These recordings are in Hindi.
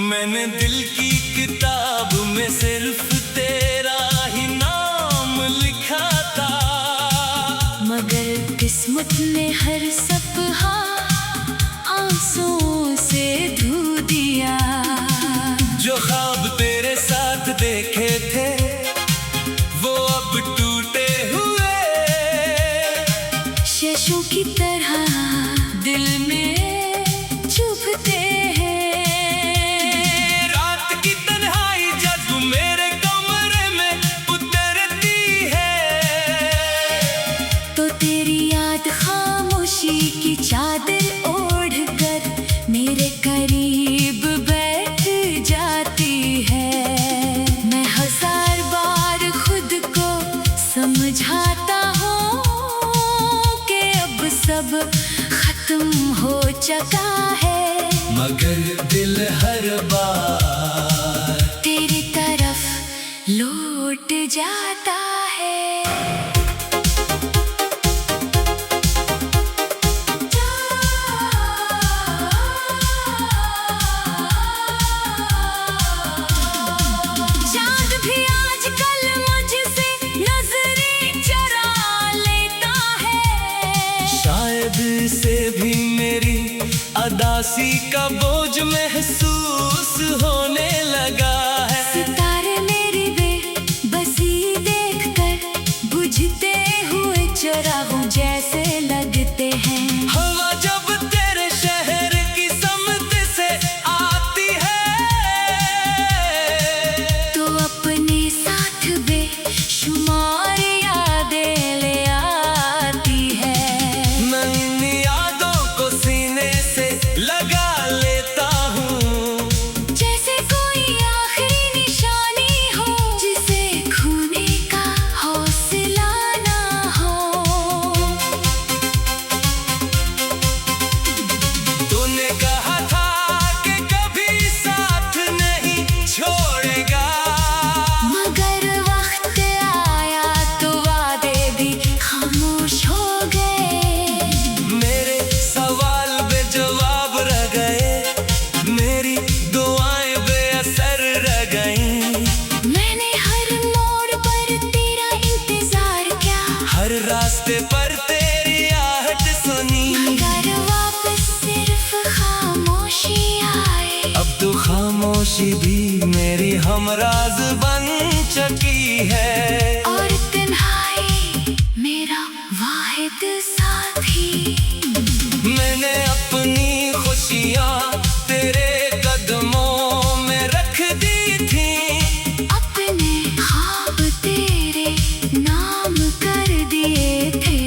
मैंने दिल की किताब में सिर्फ तेरा ही नाम लिखा था, मगर किस्मत ने हर सपहा आंसुओं से धो दिया। जो ख्वाब तेरे साथ देखे थे वो अब टूटे हुए शीशों की तरह दिल में चुभते हैं। रात की तन्हाई जब मेरे कमरे में उतरती है, तो तेरी याद खामोशी की चादर ओढ़ कर मेरे करीब बैठ जाती है। मैं हजार बार खुद को समझाता हूँ कि अब सब खत्म हो चुका है, मगर दिल हर बार तेरी तरफ लौट जाता है। चांद भी आजकल मुझसे नजरें चुरा लेता है, शायद से भी मेरी अदासी का बोझ महसूस होने लगा है। सितारे मेरी बेबसी देखकर बुझते हुए चरागों जैसे लगते हैं। हवा जब तेरे शहर की समत से आती है, तो अपने साथ बेशुमार यादें ले आती है। मैं इन यादों को सीने से लगा लेता हूँ, जैसे कोई आखिरी निशानी हो जिसे खोने का हौसला ना हो। तूने कहा था कि कभी साथ नहीं छोड़ेगा, मगर वक्त आया तो वादे भी खामोश हो गए। मेरे सवाल बेजवाब रह गए, मेरी दुआएं बेअसर रह गईं। मैंने हर मोड़ पर तेरा इंतजार किया, हर रास्ते पर तेरी आहट सुनी, मगर वापस सिर्फ खामोशी आए। अब तो खामोशी भी मेरी हमराज बन चुकी है। और तन्हाई मेरा वाहिद साथी। मैंने अपनी खुशियाँ तेरे कदमों में रख दी थी, अपने ख्वाब तेरे नाम कर दिए थे,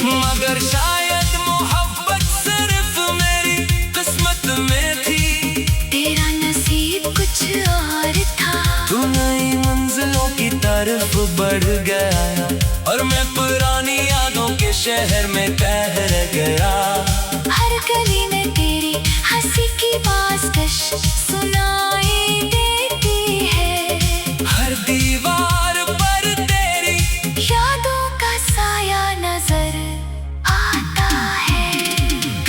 मगर शायद मोहब्बत सिर्फ मेरी किस्मत में थी। तेरा नसीब कुछ और था। तू नई मंजिलों की तरफ बढ़ गया और मैं पुरानी यादों के शहर में ठहर गया। हर गली में तेरी हंसी की बाज़कश सुनाई देती है, हर दीवार पर तेरी यादों का साया नजर आता है।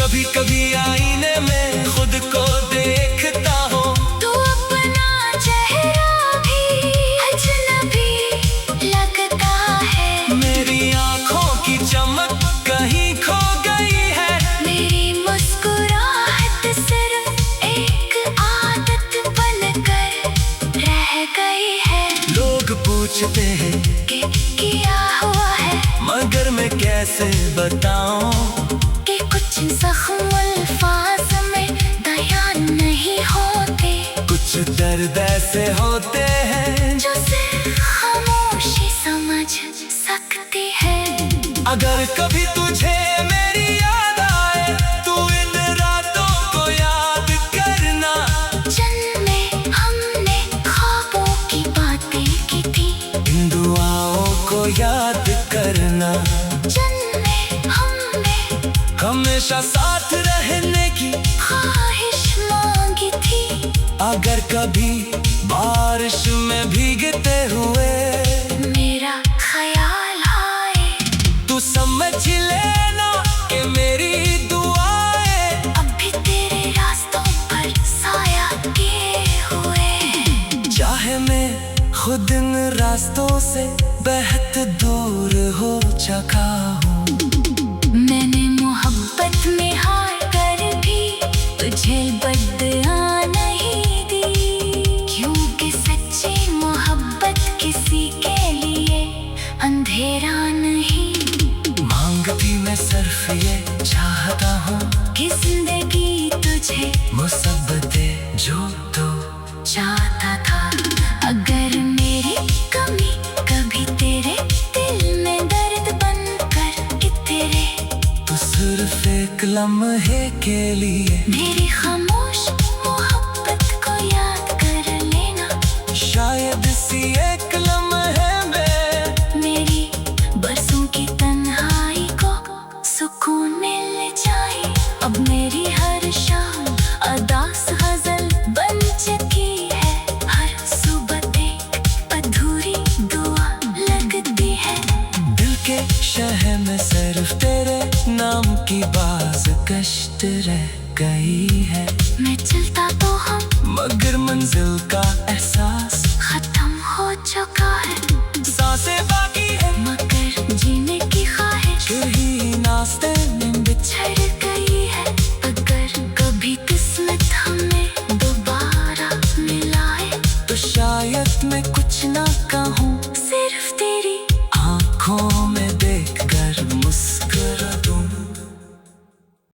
कभी कभी आईने में खुद को देखता हूँ, तो अपना चेहरा भी अजनबी लगता है। मेरी आँखों की चमक कहीं खो गई है। मेरी मुस्कुराहट सिर्फ एक आदत बनकर रह गई है। लोग पूछते हैं कि क्या हुआ है, मगर मैं कैसे बताऊं कि कुछ ज़ख्म अल्फाज में बयान नहीं होते, कुछ दर्द ऐसे होते हैं जो सिर्फ खामोशी समझ सकती है। अगर कभी तुझे मेरी याद आए तू इन रातों को याद करना। जन्मे हमने ख्वाबों की बातें की थी, इन दुआओं को याद करना। जन्मे हमने हमेशा साथ रहने की ख्वाहिश मांगी थी। अगर कभी बारिश में भीगते हुए मेरा ख्याल आए, तू समझ लेना कि मेरी दुआएं अब भी तेरे रास्तों पर साया की रास्तों से बेहद दूर हो चुका हूँ। मैंने मोहब्बत में हार कर भी तुझे बदला नहीं दी, क्योंकि सच्ची मोहब्बत किसी के लिए अंधेरा नहीं। मांगती मैं सिर्फ ये चाहता हूँ कि जिंदगी तुझे मुसीबत दे जो तो चाहता था। अगर मेरी कमी कभी तेरे दिल में दर्द बनकर इतरे, तो सिर्फ एक लम्हे के लिए मेरी खामोश मोहब्बत को याद कर लेना। शायद इसी एक लम्हे में मेरी बरसों की तन्हाई को सुकून मिल जाए। अब मेरी हर शाम अदास गजल बन चुकी है, हर सुबह एक अधूरी दुआ लगती है। दिल के शहर में सिर्फ तेरे नाम की बाज कश्त रह गई है। मैं चलता तो हम मगर मंजिल का एहसास खत्म हो चुका है।